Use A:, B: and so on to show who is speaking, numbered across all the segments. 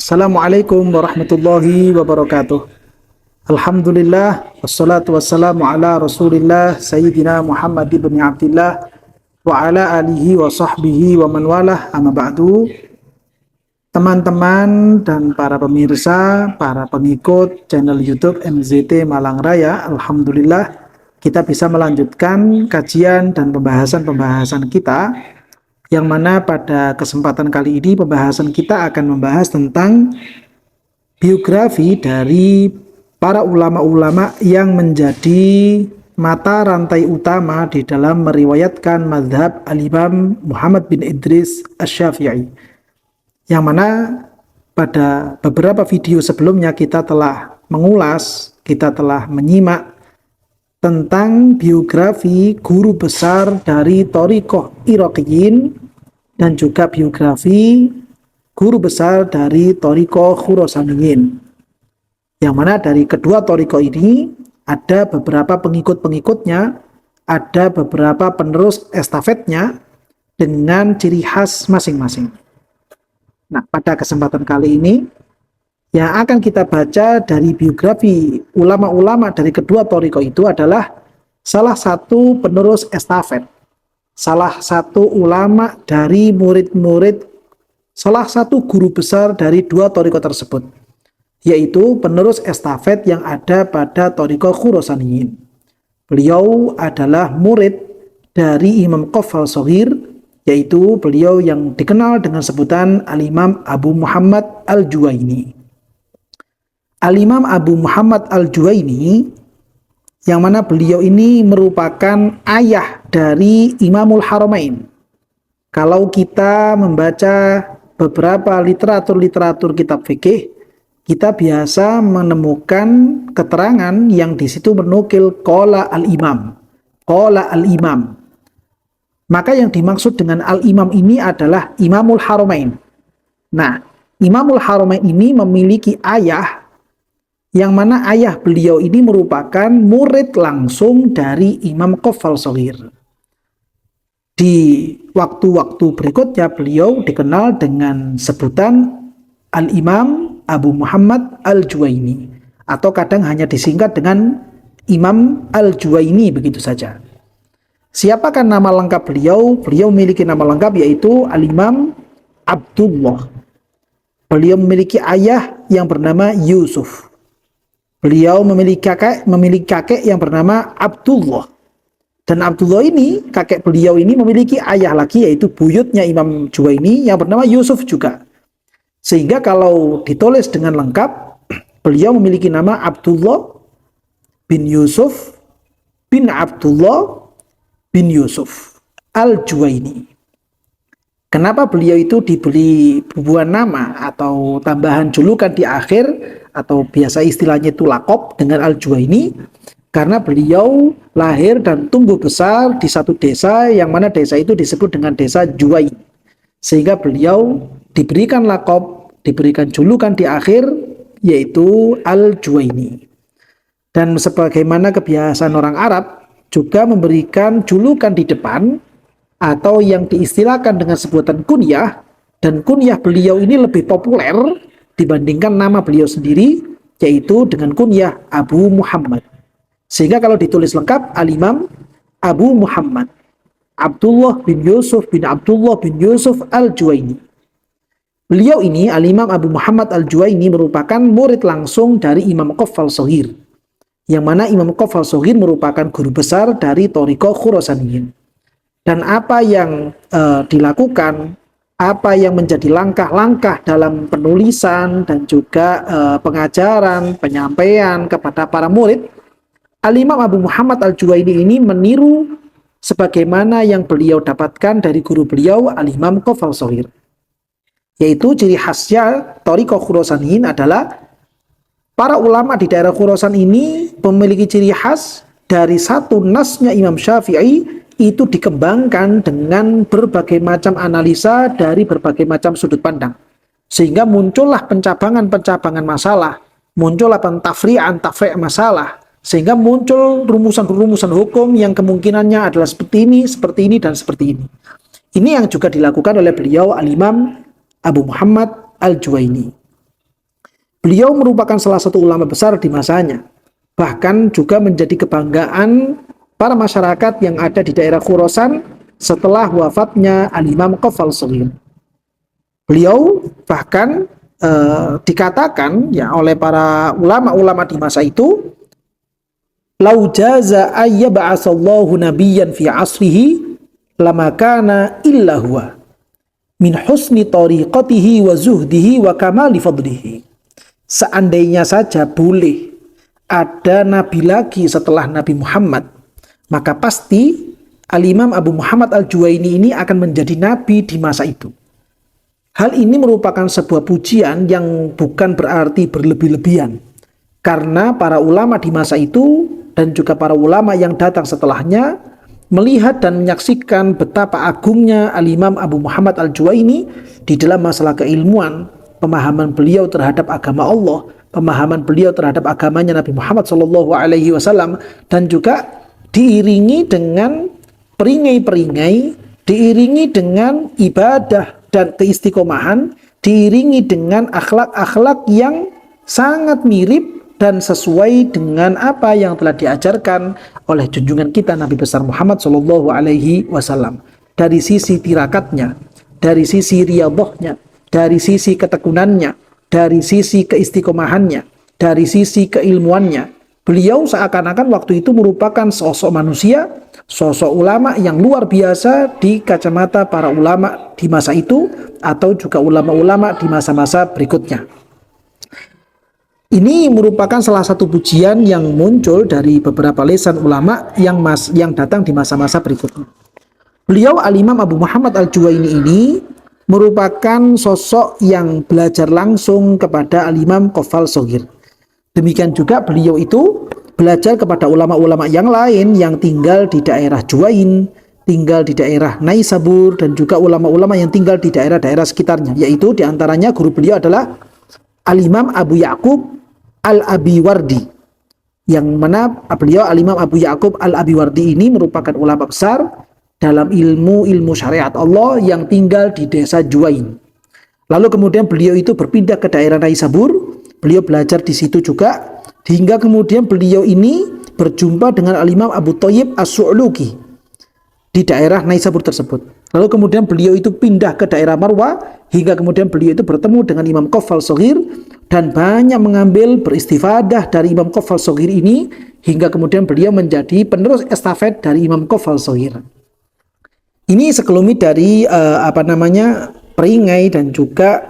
A: Assalamualaikum warahmatullahi wabarakatuh. Alhamdulillah, wassalatu wassalamu ala rasulillah Sayyidina Muhammad ibn Abdillah wa ala alihi wa sahbihi wa man walah, amma ba'du. Teman-teman dan para pemirsa, para pengikut channel YouTube MZT Malang Raya, Alhamdulillah kita bisa melanjutkan kajian dan pembahasan kita, yang mana pada kesempatan kali ini pembahasan kita akan membahas tentang biografi dari para ulama-ulama yang menjadi mata rantai utama di dalam meriwayatkan mazhab Al-Imam Muhammad bin Idris Asy-Syafi'i, yang mana pada beberapa video sebelumnya kita telah mengulas, kita telah menyimak tentang biografi guru besar dari Thariqah Iraqiyin dan juga biografi guru besar dari Thariqah Khurasaniyin, yang mana dari kedua Thariqah ini ada beberapa pengikut-pengikutnya, ada beberapa penerus estafetnya dengan ciri khas masing-masing. Nah, pada kesempatan kali ini yang akan kita baca dari biografi ulama-ulama dari kedua Thariqah itu adalah salah satu penerus estafet, salah satu ulama dari murid-murid, salah satu guru besar dari dua Thariqah tersebut, yaitu penerus estafet yang ada pada Thariqah Khurasaniyin. Beliau adalah murid dari Imam Qaffal Shaghir, yaitu beliau yang dikenal dengan sebutan Al-Imam Abu Muhammad Al-Juwaini. Al-Imam Abu Muhammad Al-Juwaini, yang mana beliau ini merupakan ayah dari Imamul Haramain. Kalau kita membaca beberapa literatur kitab fikih, kita biasa menemukan keterangan yang di situ menukil qala al-imam, qala al-imam. Maka yang dimaksud dengan al-imam ini adalah Imamul Haramain. Nah, Imamul Haramain ini memiliki ayah, yang mana ayah beliau ini merupakan murid langsung dari Imam Qaffal Shaghir. Di waktu-waktu berikutnya beliau dikenal dengan sebutan Al-Imam Abu Muhammad Al-Juwaini, atau kadang hanya disingkat dengan Imam Al-Juwaini begitu saja. Siapakah nama lengkap beliau? Beliau memiliki nama lengkap yaitu Al-Imam Abdullah. Beliau memiliki ayah yang bernama Yusuf. Beliau memiliki kakek yang bernama Abdullah. Dan Abdullah ini, kakek beliau ini memiliki ayah lagi, yaitu buyutnya Imam Juwaini yang bernama Yusuf juga. Sehingga kalau ditulis dengan lengkap, beliau memiliki nama Abdullah bin Yusuf bin Abdullah bin Yusuf Al-Juwaini. Kenapa beliau itu diberi bubuhan nama atau tambahan julukan di akhir, atau biasa istilahnya itu laqab dengan Al-Juwaini? Karena beliau lahir dan tumbuh besar di satu desa, yang mana desa itu disebut dengan desa Juwain. Sehingga beliau diberikan laqab, diberikan julukan di akhir, yaitu Al-Juwaini. Dan sebagaimana kebiasaan orang Arab, juga memberikan julukan di depan, atau yang diistilahkan dengan sebutan kunyah. Dan kunyah beliau ini lebih populer dibandingkan nama beliau sendiri, yaitu dengan kunyah Abu Muhammad. Sehingga kalau ditulis lengkap, Al-Imam Abu Muhammad Abdullah bin Yusuf bin Abdullah bin Yusuf Al-Juwaini. Beliau ini, Al-Imam Abu Muhammad Al-Juwaini, merupakan murid langsung dari Imam Qaffal Shaghir, yang mana Imam Qaffal Shaghir merupakan guru besar dari Thariqah Khurasaniyin. Dan apa yang dilakukan, apa yang menjadi langkah-langkah dalam penulisan dan juga pengajaran, penyampaian kepada para murid, Al-Imam Abu Muhammad Al-Juwaini ini meniru sebagaimana yang beliau dapatkan dari guru beliau Al-Imam Qaffal Shaghir. Yaitu ciri khasnya Thariqah Khurasaniyin adalah para ulama di daerah Khurasan ini memiliki ciri khas dari satu nasnya Imam Syafi'i itu dikembangkan dengan berbagai macam analisa dari berbagai macam sudut pandang, sehingga muncullah pencabangan masalah, muncullah tafri' masalah, sehingga muncul rumusan-rumusan hukum yang kemungkinannya adalah seperti ini, dan seperti ini. Ini yang juga dilakukan oleh beliau Al-Imam Abu Muhammad Al-Juwaini. Beliau merupakan salah satu ulama besar di masanya, bahkan juga menjadi kebanggaan para masyarakat yang ada di daerah Khurasan setelah wafatnya Al-Imam Qafal Shaghir. Beliau bahkan dikatakan ya oleh para ulama-ulama di masa itu, lau jaza ayyab'asallahu nabiyyan fi asrihi lama kana illa huwa min husni tariqatihi wa zuhdihi wa kamali fadlihi. Seandainya saja boleh ada nabi lagi setelah Nabi Muhammad, maka pasti Al-Imam Abu Muhammad Al-Juwaini ini akan menjadi nabi di masa itu. Hal ini merupakan sebuah pujian yang bukan berarti berlebih-lebihan, karena para ulama di masa itu dan juga para ulama yang datang setelahnya melihat dan menyaksikan betapa agungnya Al-Imam Abu Muhammad Al-Juwaini di dalam masalah keilmuan, pemahaman beliau terhadap agama Allah, pemahaman beliau terhadap agamanya Nabi Muhammad SAW, dan juga diiringi dengan peringai-peringai, diiringi dengan ibadah dan keistiqomahan, diiringi dengan akhlak-akhlak yang sangat mirip dan sesuai dengan apa yang telah diajarkan oleh junjungan kita Nabi besar Muhammad SAW. Dari sisi tirakatnya, dari sisi riyadhahnya, dari sisi ketekunannya, dari sisi keistiqomahannya, dari sisi keilmuannya, beliau seakan-akan waktu itu merupakan sosok manusia, sosok ulama yang luar biasa di kacamata para ulama di masa itu atau juga ulama-ulama di masa-masa berikutnya. Ini merupakan salah satu pujian yang muncul dari beberapa lisan ulama yang datang di masa-masa berikutnya. Beliau Al-Imam Abu Muhammad Al-Juwaini ini merupakan sosok yang belajar langsung kepada Al-Imam Qafal Shaghir. Demikian juga beliau itu belajar kepada ulama-ulama yang lain yang tinggal di daerah Juwain, tinggal di daerah Naisabur, dan juga ulama-ulama yang tinggal di daerah-daerah sekitarnya, yaitu diantaranya guru beliau adalah Al-Imam Abu Ya'qub Al-Abiwardi, yang mana beliau Al-Imam Abu Ya'qub Al-Abiwardi ini merupakan ulama besar dalam ilmu syariat Allah yang tinggal di desa Juwain. Lalu kemudian beliau itu berpindah ke daerah Naisabur, beliau belajar di situ juga, hingga kemudian beliau ini berjumpa dengan Al-Imam Abu Thayyib As-Su'luki di daerah Naisabur tersebut. Lalu kemudian beliau itu pindah ke daerah Marwa, hingga kemudian beliau itu bertemu dengan Imam Qafal Shaghir dan banyak mengambil beristifadah dari Imam Qafal Shaghir ini, hingga kemudian beliau menjadi penerus estafet dari Imam Qafal Shaghir. Ini sekelumit dari peringai dan juga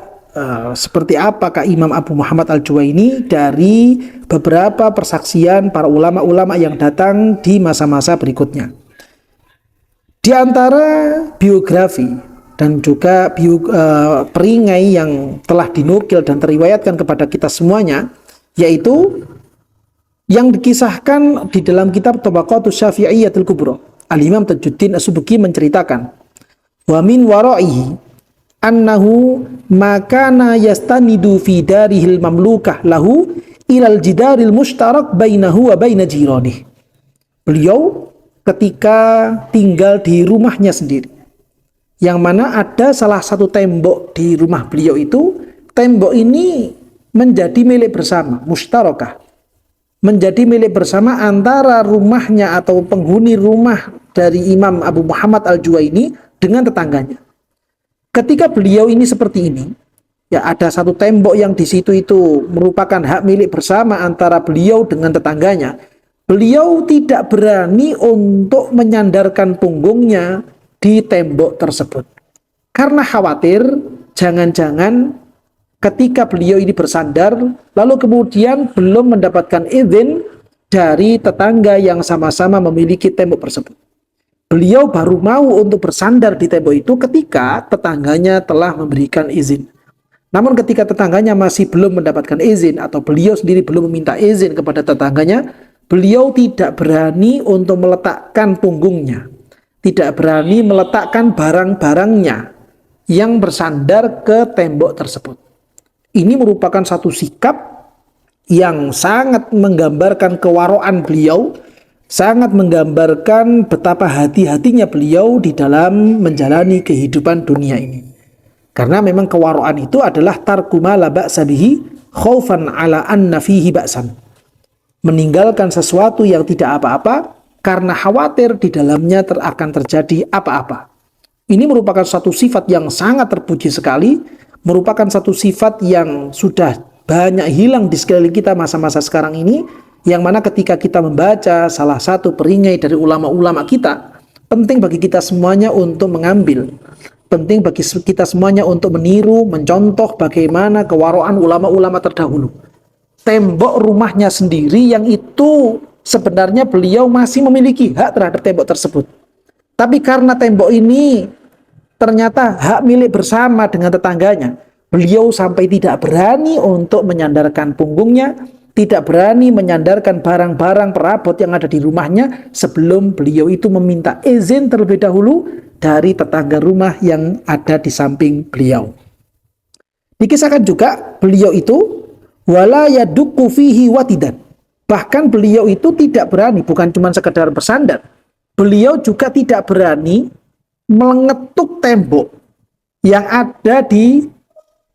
A: seperti apakah Imam Abu Muhammad Al-Juwaini dari beberapa persaksian para ulama-ulama yang datang di masa-masa berikutnya. Di antara biografi dan juga peringai yang telah dinukil dan teriwayatkan kepada kita semuanya, yaitu yang dikisahkan di dalam kitab Tabaqatus Syafi'iyyatul Kubra. Al-Imam Tajuddin As-Subki menceritakan, wa min wara'ihi annahu makana yastanidu fi darihil mamlukah lahu ilal jidaril mushtarak bainahu wa baina jiranih. Beliau ketika tinggal di rumahnya sendiri, yang mana ada salah satu tembok di rumah beliau itu, tembok ini menjadi milik bersama, mushtarakah, menjadi milik bersama antara rumahnya atau penghuni rumah dari Imam Abu Muhammad Al-Juwaini dengan tetangganya. Ketika beliau ini seperti ini, ya ada satu tembok yang di situ itu merupakan hak milik bersama antara beliau dengan tetangganya. Beliau tidak berani untuk menyandarkan punggungnya di tembok tersebut, karena khawatir jangan-jangan ketika beliau ini bersandar lalu kemudian belum mendapatkan izin dari tetangga yang sama-sama memiliki tembok tersebut. Beliau baru mau untuk bersandar di tembok itu ketika tetangganya telah memberikan izin. Namun ketika tetangganya masih belum mendapatkan izin atau beliau sendiri belum meminta izin kepada tetangganya, beliau tidak berani untuk meletakkan punggungnya, tidak berani meletakkan barang-barangnya yang bersandar ke tembok tersebut. Ini merupakan satu sikap yang sangat menggambarkan kewaraan beliau, sangat menggambarkan betapa hati-hatinya beliau di dalam menjalani kehidupan dunia ini. Karena memang kewaraan itu adalah tarku ma la ba'sa bihi khaufan ala anna fihi ba'san. Meninggalkan sesuatu yang tidak apa-apa karena khawatir di dalamnya akan terjadi apa-apa. Ini merupakan satu sifat yang sangat terpuji sekali, merupakan satu sifat yang sudah banyak hilang di sekeliling kita masa-masa sekarang ini, yang mana ketika kita membaca salah satu peringai dari ulama-ulama kita, penting bagi kita semuanya untuk mengambil, penting bagi kita semuanya untuk meniru, mencontoh bagaimana kewaraan ulama-ulama terdahulu. Tembok rumahnya sendiri yang itu sebenarnya beliau masih memiliki hak terhadap tembok tersebut. Tapi karena tembok ini ternyata hak milik bersama dengan tetangganya, beliau sampai tidak berani untuk menyandarkan punggungnya, tidak berani menyandarkan barang-barang perabot yang ada di rumahnya sebelum beliau itu meminta izin terlebih dahulu dari tetangga rumah yang ada di samping beliau. Dikisahkan juga beliau itu wala yadukku fihi watidan. Bahkan beliau itu tidak berani, bukan cuma sekedar bersandar, beliau juga tidak berani mengetuk tembok yang ada di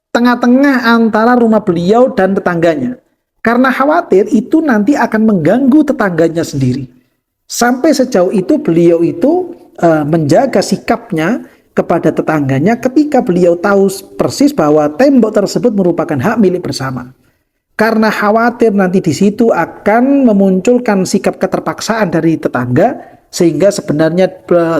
A: tengah-tengah antara rumah beliau dan tetangganya, karena khawatir itu nanti akan mengganggu tetangganya sendiri. Sampai sejauh itu beliau itu menjaga sikapnya kepada tetangganya ketika beliau tahu persis bahwa tembok tersebut merupakan hak milik bersama. Karena khawatir nanti di situ akan memunculkan sikap keterpaksaan dari tetangga, sehingga sebenarnya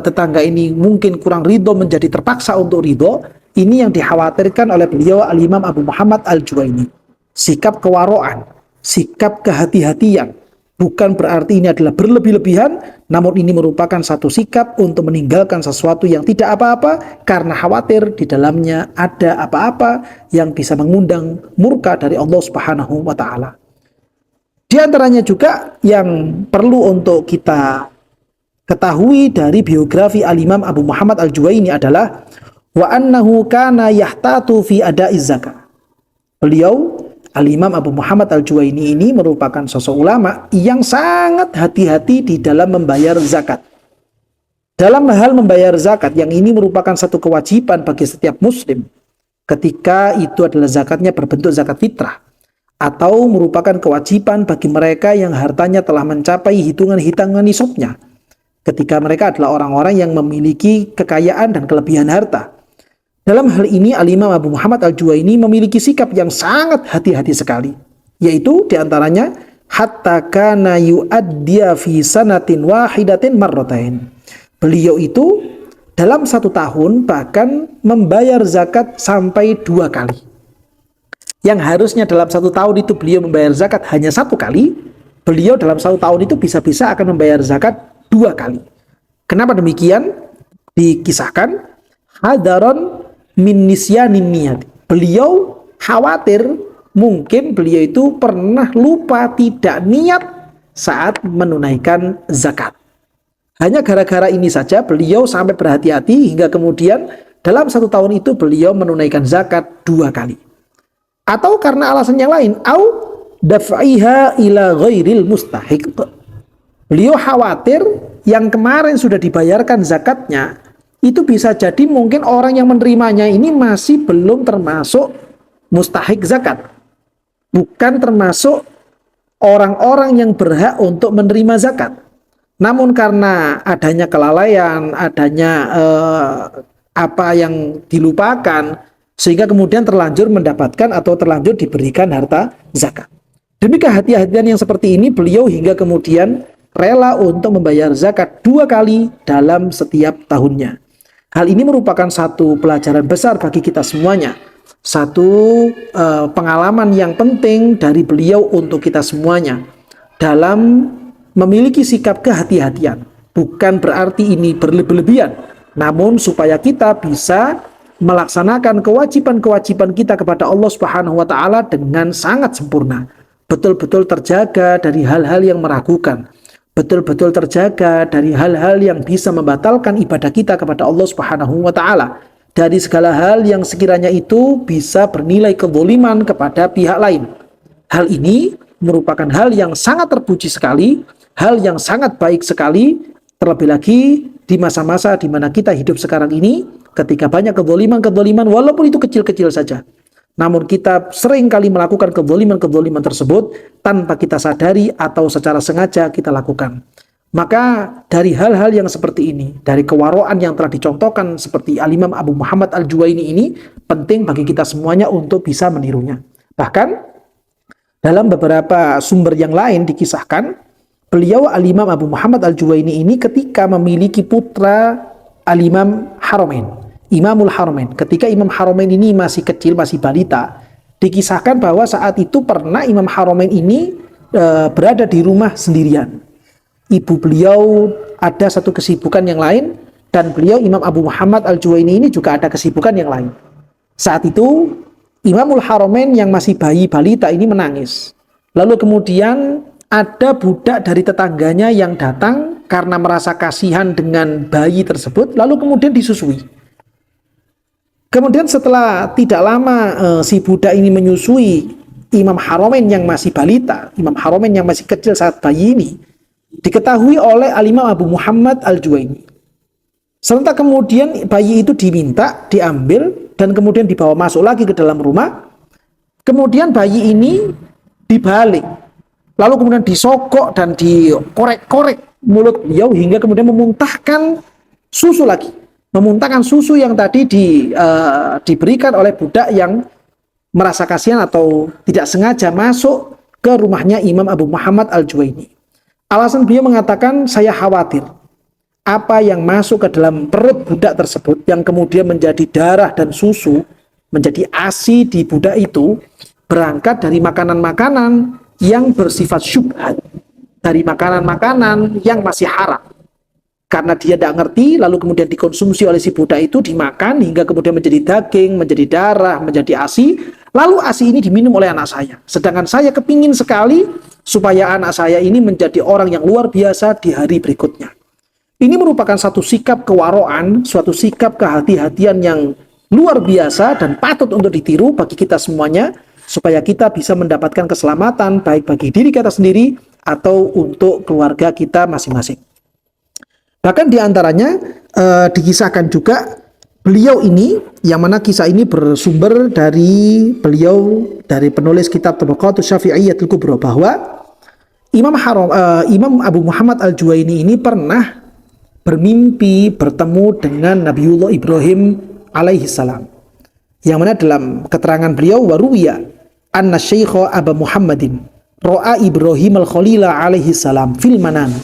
A: tetangga ini mungkin kurang ridho menjadi terpaksa untuk ridho. Ini yang dikhawatirkan oleh beliau Al-Imam Abu Muhammad Al-Juwaini. Sikap kewaraan, sikap kehati-hatian. Bukan berarti ini adalah berlebih-lebihan, namun ini merupakan satu sikap untuk meninggalkan sesuatu yang tidak apa-apa karena khawatir di dalamnya ada apa-apa yang bisa mengundang murka dari Allah Subhanahu wa taala. Di antaranya juga yang perlu untuk kita ketahui dari biografi Al-Imam Abu Muhammad Al-Juwaini adalah wa annahu kana yahtatu fi ada'iz zakat. Beliau Al-Imam Abu Muhammad Al-Juwaini ini merupakan sosok ulama yang sangat hati-hati di dalam membayar zakat. Dalam hal membayar zakat, yang ini merupakan satu kewajiban bagi setiap muslim ketika itu adalah zakatnya berbentuk zakat fitrah, atau merupakan kewajiban bagi mereka yang hartanya telah mencapai hitungan-hitungan nisabnya, ketika mereka adalah orang-orang yang memiliki kekayaan dan kelebihan harta. Dalam hal ini Al-Imam Abu Muhammad Al-Juwaini memiliki sikap yang sangat hati-hati sekali, yaitu diantaranya hatta kana yu'addiya fi sanatin wahidatin marratain. Beliau itu dalam satu tahun bahkan membayar zakat sampai 2 kali. Yang harusnya dalam satu tahun itu beliau membayar zakat hanya 1 kali, beliau dalam satu tahun itu bisa-bisa akan membayar zakat 2 kali. Kenapa demikian? Dikisahkan hadaron min nisyanin niyat. Beliau khawatir mungkin beliau itu pernah lupa tidak niat saat menunaikan zakat. Hanya gara-gara ini saja beliau sampai berhati-hati hingga kemudian dalam satu tahun itu beliau menunaikan zakat 2 kali. Atau karena alasan yang lain, au daf'iha ila ghairil mustahiq. Beliau khawatir yang kemarin sudah dibayarkan zakatnya itu bisa jadi mungkin orang yang menerimanya ini masih belum termasuk mustahik zakat. Bukan termasuk orang-orang yang berhak untuk menerima zakat. Namun karena adanya kelalaian, adanya apa yang dilupakan, sehingga kemudian terlanjur mendapatkan atau terlanjur diberikan harta zakat. Demi kehati-hatian yang seperti ini, beliau hingga kemudian rela untuk membayar zakat 2 kali dalam setiap tahunnya. Hal ini merupakan satu pelajaran besar bagi kita semuanya. Satu pengalaman yang penting dari beliau untuk kita semuanya dalam memiliki sikap kehati-hatian. Bukan berarti ini berlebihan, namun supaya kita bisa melaksanakan kewajiban-kewajiban kita kepada Allah Subhanahu wa taala dengan sangat sempurna. Betul-betul terjaga dari hal-hal yang meragukan. Betul-betul terjaga dari hal-hal yang bisa membatalkan ibadah kita kepada Allah Subhanahu wa taala, dari segala hal yang sekiranya itu bisa bernilai kezaliman kepada pihak lain. Hal ini merupakan hal yang sangat terpuji sekali, hal yang sangat baik sekali, terlebih lagi di masa-masa di mana kita hidup sekarang ini, ketika banyak kezaliman-kezaliman walaupun itu kecil-kecil saja. namun kita sering kali melakukan kezaliman-kezaliman tersebut tanpa kita sadari atau secara sengaja kita lakukan. Maka dari hal-hal yang seperti ini, dari kewaraan yang telah dicontohkan seperti Al-Imam Abu Muhammad Al-Juwaini ini, penting bagi kita semuanya untuk bisa menirunya. Bahkan dalam beberapa sumber yang lain dikisahkan, beliau Al-Imam Abu Muhammad Al-Juwaini ini ketika memiliki putra Al-Imam Haramain, Imamul Haramain. Ketika Imam Haramain ini masih kecil, masih balita, dikisahkan bahwa saat itu pernah Imam Haramain ini berada di rumah sendirian. Ibu beliau ada satu kesibukan yang lain, dan beliau Imam Abu Muhammad Al-Juwaini ini juga ada kesibukan yang lain. Saat itu Imamul Haramain yang masih bayi balita ini menangis. Lalu kemudian ada budak dari tetangganya yang datang karena merasa kasihan dengan bayi tersebut, lalu kemudian disusui. Kemudian setelah tidak lama si budak ini menyusui Imam Haramain yang masih balita, Imam Haramain yang masih kecil saat bayi ini, diketahui oleh Al-Imam Abu Muhammad Al-Juwaini. Serentak kemudian bayi itu diminta, diambil, dan kemudian dibawa masuk lagi ke dalam rumah. Kemudian bayi ini dibalik, lalu kemudian disogok dan dikorek-korek mulut beliau hingga kemudian memuntahkan susu lagi. Memuntahkan susu yang tadi diberikan oleh budak yang merasa kasihan atau tidak sengaja masuk ke rumahnya Imam Abu Muhammad Al-Juwaini. Alasan beliau mengatakan, saya khawatir apa yang masuk ke dalam perut budak tersebut yang kemudian menjadi darah dan susu, menjadi ASI di budak itu, berangkat dari makanan-makanan yang bersifat syubhat, dari makanan-makanan yang masih haram. Karena dia tidak ngerti, lalu kemudian dikonsumsi oleh si budak itu, dimakan hingga kemudian menjadi daging, menjadi darah, menjadi ASI. Lalu ASI ini diminum oleh anak saya. Sedangkan saya kepingin sekali supaya anak saya ini menjadi orang yang luar biasa di hari berikutnya. Ini merupakan satu sikap kewaraan, suatu sikap kehati-hatian yang luar biasa dan patut untuk ditiru bagi kita semuanya, supaya kita bisa mendapatkan keselamatan baik bagi diri kita sendiri atau untuk keluarga kita masing-masing. Bahkan diantaranya dikisahkan juga beliau ini, yang mana kisah ini bersumber dari beliau, dari penulis kitab Tabaqatus Syafi'iyyatul Kubra, bahwa Imam Abu Muhammad Al-Juwaini ini pernah bermimpi bertemu dengan Nabiullah Ibrahim alaihi salam. Yang mana dalam keterangan beliau, waruwiya anna syaikha Aba Muhammadin ra'a Ibrahim al-Khalila alaihi salam fil manam.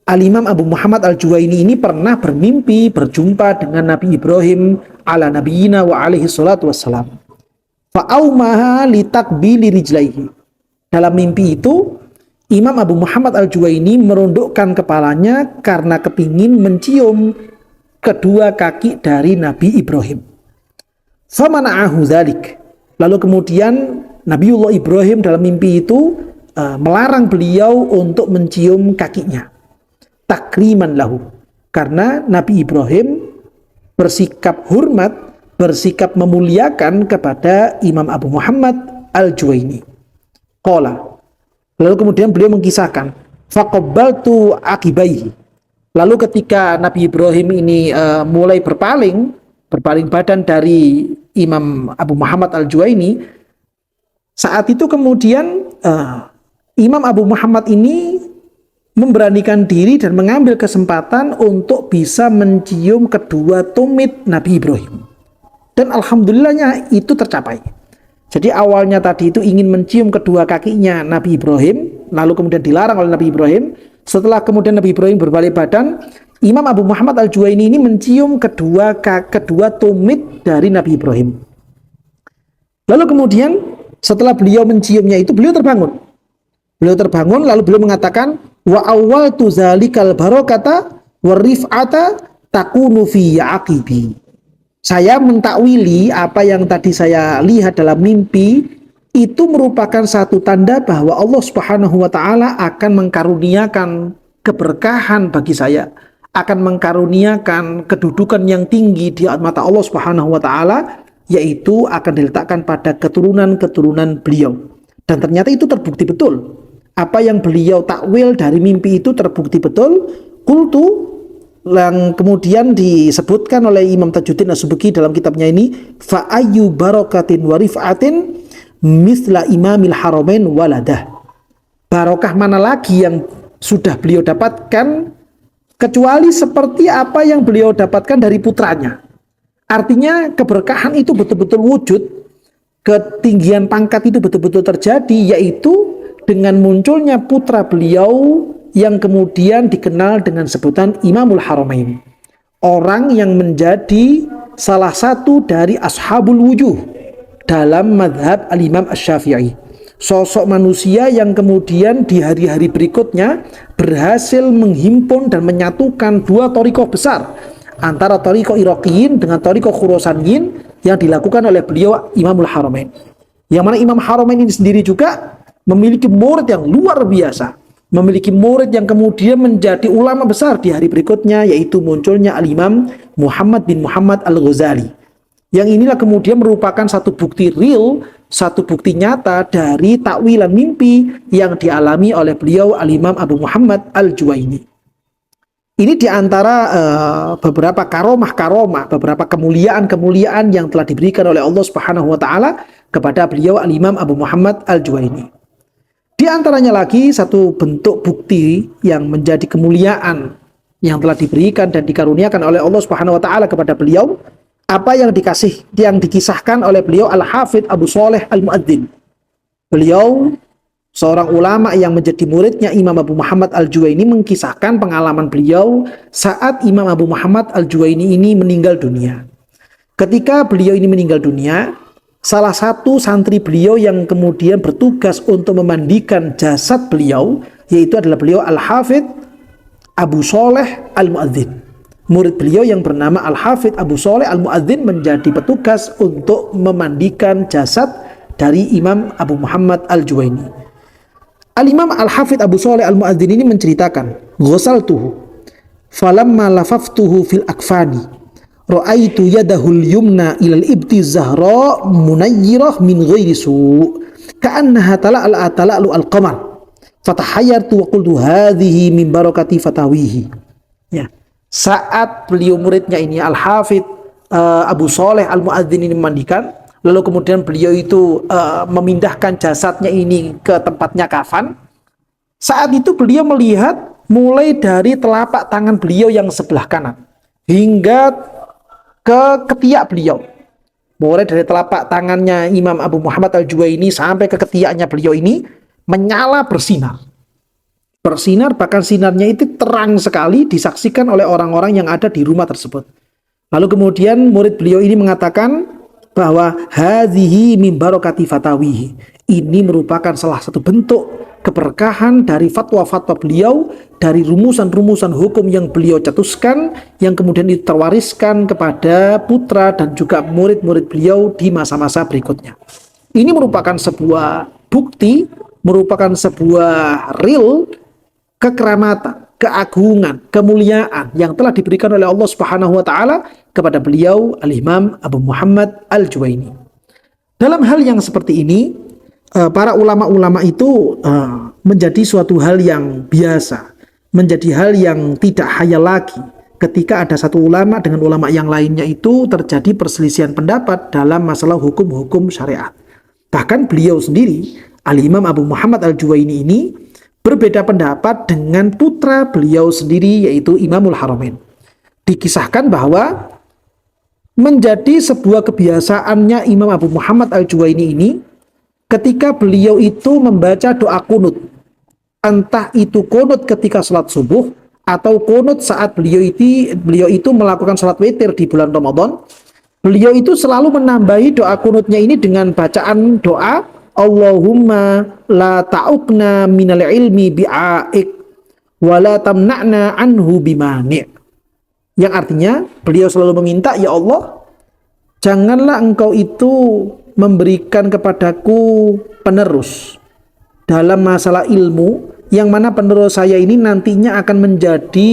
A: Al-Imam Abu Muhammad Al-Juwaini ini pernah bermimpi berjumpa dengan Nabi Ibrahim ala nabiyina wa alaihi salatu wassalam. Fa'aumaha litakbili rijlaihi. Dalam mimpi itu, Imam Abu Muhammad Al-Juwaini merundukkan kepalanya karena kepingin mencium kedua kaki dari Nabi Ibrahim. Famana'ahu dzalik. Lalu kemudian Nabiullah Ibrahim dalam mimpi itu melarang beliau untuk mencium kakinya. Takriman lahu, karena Nabi Ibrahim bersikap hormat, bersikap memuliakan kepada Imam Abu Muhammad Al-Juwaini. Qala, lalu kemudian beliau mengisahkan, faqabbaltu akibaihi. Lalu ketika Nabi Ibrahim ini mulai berpaling badan dari Imam Abu Muhammad Al-Juwaini, saat itu kemudian Imam Abu Muhammad ini memberanikan diri dan mengambil kesempatan untuk bisa mencium kedua tumit Nabi Ibrahim. Dan alhamdulillahnya itu tercapai. Jadi awalnya tadi itu ingin mencium kedua kakinya Nabi Ibrahim, lalu kemudian dilarang oleh Nabi Ibrahim. Setelah kemudian Nabi Ibrahim berbalik badan, Imam Abu Muhammad Al-Juwaini ini mencium kedua tumit dari Nabi Ibrahim. Lalu kemudian setelah beliau menciumnya itu, beliau terbangun. Lalu beliau mengatakan, wa awwaltu zalikal barakata warif'ata takunu fi aqibi. Saya mentakwili apa yang tadi saya lihat dalam mimpi, itu merupakan satu tanda bahwa Allah Subhanahu wa taala akan mengkaruniakan keberkahan bagi saya, akan mengkaruniakan kedudukan yang tinggi di mata Allah Subhanahu wa taala, yaitu akan diletakkan pada keturunan-keturunan beliau. Dan ternyata itu terbukti betul. Apa yang beliau takwil dari mimpi itu terbukti betul. Qultu, yang kemudian disebutkan oleh Imam Tajuddin As-Subki dalam kitabnya ini, fa ayyu barakatin wa rif'atin misla imamil haramain waladah. Barokah mana lagi yang sudah beliau dapatkan kecuali seperti apa yang beliau dapatkan dari putranya. Artinya keberkahan itu betul-betul wujud, ketinggian pangkat itu betul-betul terjadi, yaitu dengan munculnya putra beliau yang kemudian dikenal dengan sebutan Imamul Haramain. Orang yang menjadi salah satu dari ashabul wujuh dalam madhab al-Imam Asy-Syafi'i. Sosok manusia yang kemudian di hari-hari berikutnya berhasil menghimpun dan menyatukan dua thariqah besar, antara thariqah Iraqiyin dengan thariqah Khurasaniyin yang dilakukan oleh beliau Imamul Haramain. Yang mana Imam Haramain ini sendiri juga memiliki murid yang luar biasa, memiliki murid yang kemudian menjadi ulama besar di hari berikutnya, yaitu munculnya Al-Imam Muhammad bin Muhammad Al-Ghazali. Yang inilah kemudian merupakan satu bukti real, satu bukti nyata dari takwilan mimpi yang dialami oleh beliau Al-Imam Abu Muhammad Al-Juwaini. Ini diantara beberapa karomah-karomah, beberapa kemuliaan-kemuliaan yang telah diberikan oleh Allah Subhanahu wa Ta'ala kepada beliau Al-Imam Abu Muhammad Al-Juwaini. Di antaranya lagi satu bentuk bukti yang menjadi kemuliaan yang telah diberikan dan dikaruniakan oleh Allah Subhanahu wa Ta'ala kepada beliau, apa yang dikisahkan oleh beliau Al-Hafidh Abu Shalih Al-Mu'adzin. Beliau seorang ulama yang menjadi muridnya Imam Abu Muhammad Al-Juwaini mengkisahkan pengalaman beliau saat Imam Abu Muhammad Al-Juwaini ini meninggal dunia. Ketika beliau ini meninggal dunia, salah satu santri beliau yang kemudian bertugas untuk memandikan jasad beliau, yaitu adalah beliau Al-Hafidh Abu Shalih Al-Mu'adzin. Murid beliau yang bernama Al-Hafidh Abu Shalih Al-Mu'adzin menjadi petugas untuk memandikan jasad dari Imam Abu Muhammad Al-Juwaini. Al-Imam Al-Hafidh Abu Shalih Al-Mu'adzin ini menceritakan, ghasaltuhu falamma lafaftuhu fil akfani ra'aitu yadahul yumna ilal ibti zahra munayyirah min ghairi su' ka'annaha tala'lu al-qamar fatahayyartu wa qultu hadhihi min barakati fatawihi. Ya, saat beliau muridnya ini Al-Hafidh Abu Shalih Al-Mu'adzin ini memandikan, lalu kemudian beliau itu memindahkan jasadnya ini ke tempatnya kafan. Saat itu beliau melihat mulai dari telapak tangan beliau yang sebelah kanan hingga ke ketiak beliau. Mulai dari telapak tangannya Imam Abu Muhammad Al-Juwaini sampai ke ketiaknya beliau ini menyala bersinar. Bersinar, bahkan sinarnya itu terang sekali disaksikan oleh orang-orang yang ada di rumah tersebut. Lalu kemudian murid beliau ini mengatakan bahwa hadhihi min barakati fatawihi. Ini merupakan salah satu bentuk keberkahan dari fatwa-fatwa beliau, dari rumusan-rumusan hukum yang beliau cetuskan, yang kemudian diterwariskan kepada putra dan juga murid-murid beliau di masa-masa berikutnya. Ini merupakan sebuah bukti, merupakan sebuah real kekeramatan, keagungan, kemuliaan yang telah diberikan oleh Allah Subhanahu wa Ta'ala kepada beliau Al-Imam Abu Muhammad Al-Juwaini. Dalam hal yang seperti ini, para ulama-ulama itu menjadi suatu hal yang biasa, menjadi hal yang tidak hayal lagi ketika ada satu ulama dengan ulama yang lainnya itu terjadi perselisihan pendapat dalam masalah hukum-hukum syariat. Bahkan beliau sendiri, Al-Imam Abu Muhammad Al-Juwaini ini berbeda pendapat dengan putra beliau sendiri, yaitu Imamul Haramain. Dikisahkan bahwa menjadi sebuah kebiasaannya Imam Abu Muhammad Al-Juwaini ini, ketika beliau itu membaca doa kunut, entah itu kunut ketika sholat subuh atau kunut saat beliau itu melakukan sholat witir di bulan Ramadan, beliau itu selalu menambahi doa kunutnya ini dengan bacaan doa Allahumma la ta'ukna minal ilmi bi'aik wa la tamna'na anhu bimani'. Yang artinya beliau selalu meminta, ya Allah, janganlah engkau itu memberikan kepadaku penerus dalam masalah ilmu, yang mana penerus saya ini nantinya akan menjadi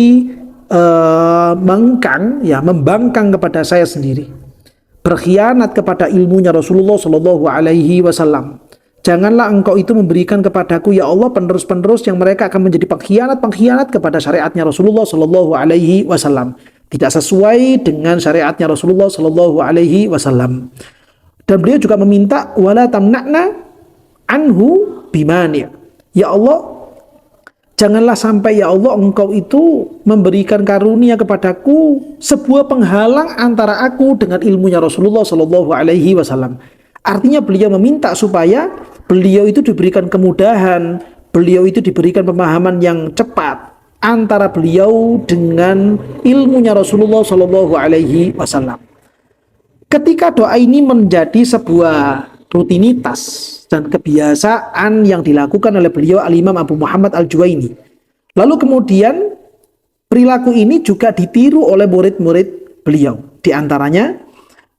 A: membangkang kepada saya sendiri, berkhianat kepada ilmunya Rasulullah Shallallahu Alaihi Wasallam. Janganlah engkau itu memberikan kepadaku ya Allah penerus-penerus yang mereka akan menjadi pengkhianat-pengkhianat kepada syariatnya Rasulullah Shallallahu Alaihi Wasallam. Tidak sesuai dengan syariatnya Rasulullah Shallallahu Alaihi Wasallam. Dan beliau juga meminta wala tamna'na anhu bimani. Ya Allah, janganlah sampai ya Allah engkau itu memberikan karunia kepadaku sebuah penghalang antara aku dengan ilmunya Rasulullah Shallallahu Alaihi Wasallam. Artinya beliau meminta supaya beliau itu diberikan kemudahan, beliau itu diberikan pemahaman yang cepat antara beliau dengan ilmunya Rasulullah Shallallahu Alaihi Wasallam. Ketika doa ini menjadi sebuah rutinitas dan kebiasaan yang dilakukan oleh beliau Al-Imam Abu Muhammad Al-Juwaini. Lalu kemudian perilaku ini juga ditiru oleh murid-murid beliau. Di antaranya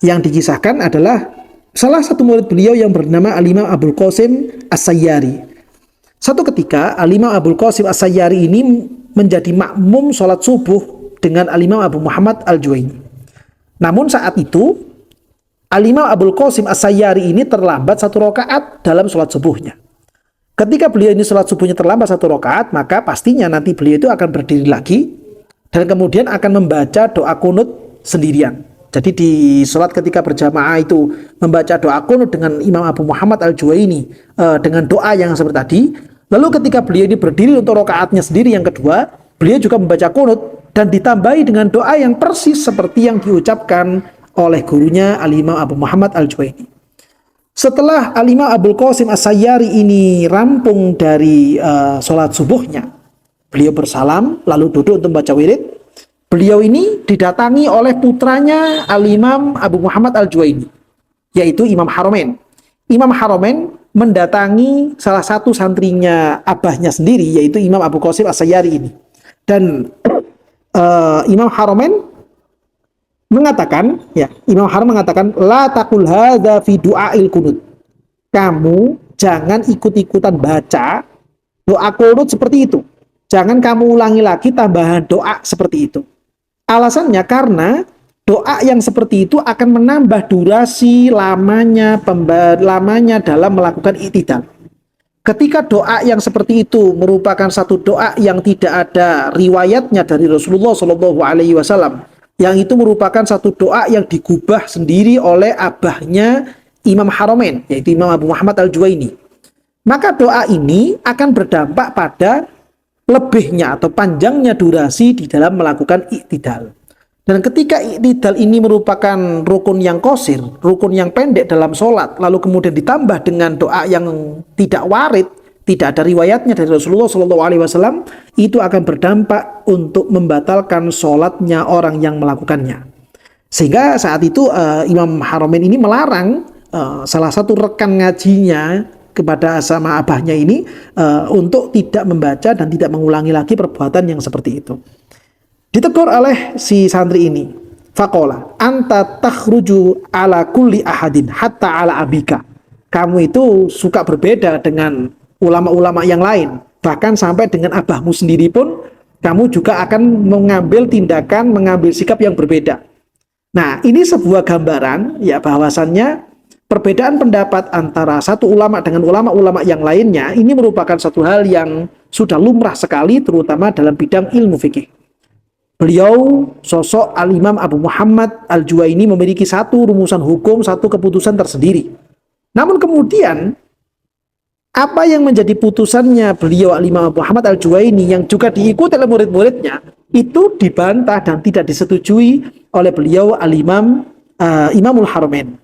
A: yang dikisahkan adalah salah satu murid beliau yang bernama Al-Imam Abul Qasim As-Sayyari. Satu ketika Al-Imam Abul Qasim As-Sayyari ini menjadi makmum sholat subuh dengan Al-Imam Abu Muhammad Al-Juwaini. Namun saat itu Al-Imam Abul Qasim As-Sayyari ini terlambat 1 rakaat dalam sholat subuhnya. Ketika beliau ini sholat subuhnya terlambat 1 rakaat, maka pastinya nanti beliau itu akan berdiri lagi dan kemudian akan membaca doa kunut sendirian. Jadi di sholat ketika berjamaah itu membaca doa kunut dengan Imam Abu Muhammad Al-Juwaini dengan doa yang seperti tadi. Lalu ketika beliau ini berdiri untuk rakaatnya sendiri yang kedua, beliau juga membaca kunut dan ditambahi dengan doa yang persis seperti yang diucapkan oleh gurunya Al-Imam Abu Muhammad Al-Juwaini. Setelah Al-Imam Abul Qasim As-Sayyari ini rampung dari sholat subuhnya, beliau bersalam lalu duduk untuk membaca wirid. Beliau ini didatangi oleh putranya Al-Imam Abu Muhammad Al-Juwaini, yaitu Imam Haramain. Imam Haramain mendatangi salah satu santrinya abahnya sendiri, yaitu Imam Abu Qasim As-Sayyari ini. Dan Imam Haramain mengatakan, Imam Haram mengatakan, la taqul hadza fi du'ail kunut. Kamu jangan ikut-ikutan baca doa kunut seperti itu. Jangan kamu ulangi lagi tambahan doa seperti itu. Alasannya karena doa yang seperti itu akan menambah durasi lamanya dalam melakukan i'tidal. Ketika doa yang seperti itu merupakan satu doa yang tidak ada riwayatnya dari Rasulullah Shallallahu Alaihi Wasallam, yang itu merupakan satu doa yang digubah sendiri oleh abahnya Imam Haramain, yaitu Imam Abu Muhammad Al-Juwaini. Maka doa ini akan berdampak pada lebihnya atau panjangnya durasi di dalam melakukan i'tidal. Dan ketika i'tidal ini merupakan rukun yang qasir, rukun yang pendek dalam sholat, lalu kemudian ditambah dengan doa yang tidak warid, tidak ada riwayatnya dari Rasulullah SAW, itu akan berdampak untuk membatalkan sholatnya orang yang melakukannya. Sehingga saat itu Imam Haramain ini melarang salah satu rekan ngajinya kepada sama abahnya ini untuk tidak membaca dan tidak mengulangi lagi perbuatan yang seperti itu. Ditegur oleh si santri ini, faqala anta takhruju ala kulli ahadin hatta ala abika. Kamu itu suka berbeda dengan ulama-ulama yang lain, bahkan sampai dengan abahmu sendiri pun kamu juga akan mengambil tindakan, mengambil sikap yang berbeda. Nah, ini sebuah gambaran ya bahwasannya perbedaan pendapat antara satu ulama dengan ulama-ulama yang lainnya ini merupakan satu hal yang sudah lumrah sekali, terutama dalam bidang ilmu fikih. Beliau, sosok Al-Imam Abu Muhammad Al-Juwaini memiliki satu rumusan hukum, satu keputusan tersendiri. Namun kemudian apa yang menjadi putusannya beliau Al-Imam Abu Muhammad Al-Juwaini yang juga diikuti oleh murid-muridnya itu dibantah dan tidak disetujui oleh beliau Al-Imam Imamul Haramain.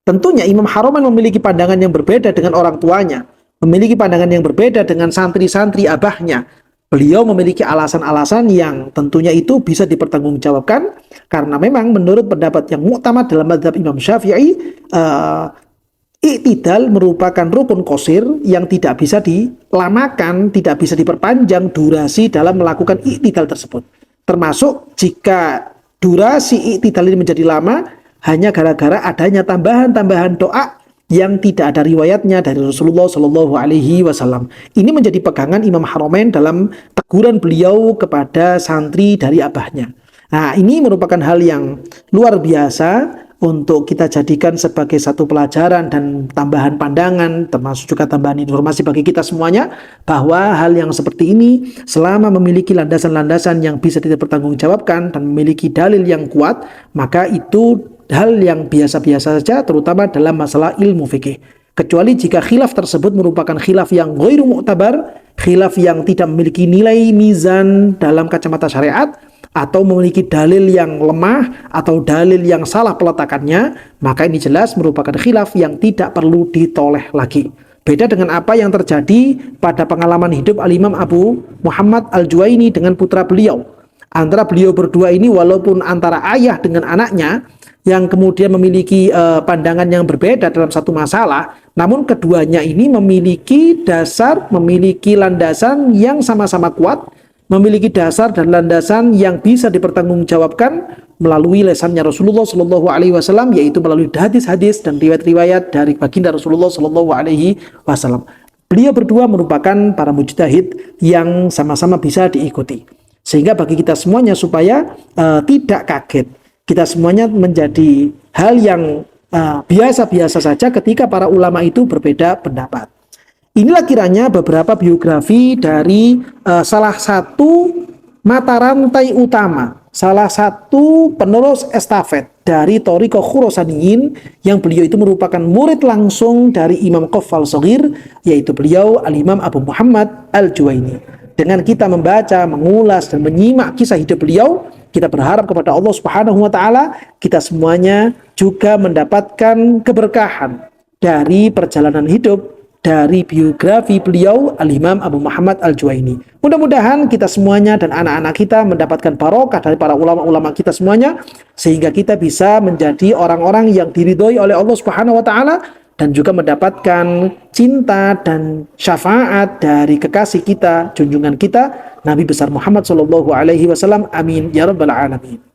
A: Tentunya Imam Haramain memiliki pandangan yang berbeda dengan orang tuanya, memiliki pandangan yang berbeda dengan santri-santri abahnya. Beliau memiliki alasan-alasan yang tentunya itu bisa dipertanggungjawabkan karena memang menurut pendapat yang muktamad dalam mazhab Imam Syafi'i, i'tidal merupakan rukun qasir yang tidak bisa dilamakan, tidak bisa diperpanjang durasi dalam melakukan i'tidal tersebut. Termasuk jika durasi i'tidal ini menjadi lama hanya gara-gara adanya tambahan-tambahan doa yang tidak ada riwayatnya dari Rasulullah Shallallahu Alaihi Wasallam. Ini menjadi pegangan Imam Haramain dalam teguran beliau kepada santri dari abahnya. Nah, ini merupakan hal yang luar biasa untuk kita jadikan sebagai satu pelajaran dan tambahan pandangan, termasuk juga tambahan informasi bagi kita semuanya, bahwa hal yang seperti ini selama memiliki landasan-landasan yang bisa dipertanggungjawabkan dan memiliki dalil yang kuat, maka itu hal yang biasa-biasa saja, terutama dalam masalah ilmu fikih. Kecuali jika khilaf tersebut merupakan khilaf yang ghairu mu'tabar, khilaf yang tidak memiliki nilai mizan dalam kacamata syariat, atau memiliki dalil yang lemah atau dalil yang salah peletakannya, maka ini jelas merupakan khilaf yang tidak perlu ditoleh lagi. Beda dengan apa yang terjadi pada pengalaman hidup Al-Imam Abu Muhammad Al-Juwaini dengan putra beliau. Antara beliau berdua ini, walaupun antara ayah dengan anaknya yang kemudian memiliki pandangan yang berbeda dalam satu masalah, namun keduanya ini memiliki dasar, memiliki landasan yang sama-sama kuat, memiliki dasar dan landasan yang bisa dipertanggungjawabkan melalui lesannya Rasulullah Shallallahu Alaihi Wasallam, yaitu melalui hadis-hadis dan riwayat-riwayat dari baginda Rasulullah Shallallahu Alaihi Wasallam. Beliau berdua merupakan para mujtahid yang sama-sama bisa diikuti, sehingga bagi kita semuanya supaya tidak kaget, kita semuanya menjadi hal yang biasa-biasa saja ketika para ulama itu berbeda pendapat. Inilah kiranya beberapa biografi dari salah satu mata rantai utama, salah satu penerus estafet dari Thariqah Khurasaniyin, yang beliau itu merupakan murid langsung dari Imam Qaffal Shaghir, yaitu beliau Al-Imam Abu Muhammad Al-Juwaini. Dengan kita membaca, mengulas, dan menyimak kisah hidup beliau, kita berharap kepada Allah Subhanahu wa Ta'ala, kita semuanya juga mendapatkan keberkahan dari perjalanan hidup, dari biografi beliau Al-Imam Abu Muhammad Al-Juwaini. Mudah-mudahan kita semuanya dan anak-anak kita mendapatkan barokah dari para ulama-ulama kita semuanya, sehingga kita bisa menjadi orang-orang yang diridhoi oleh Allah Subhanahu wa Ta'ala, dan juga mendapatkan cinta dan syafaat dari kekasih kita, junjungan kita, Nabi besar Muhammad sallallahu alaihi wasallam. Amin ya rabbal alamin.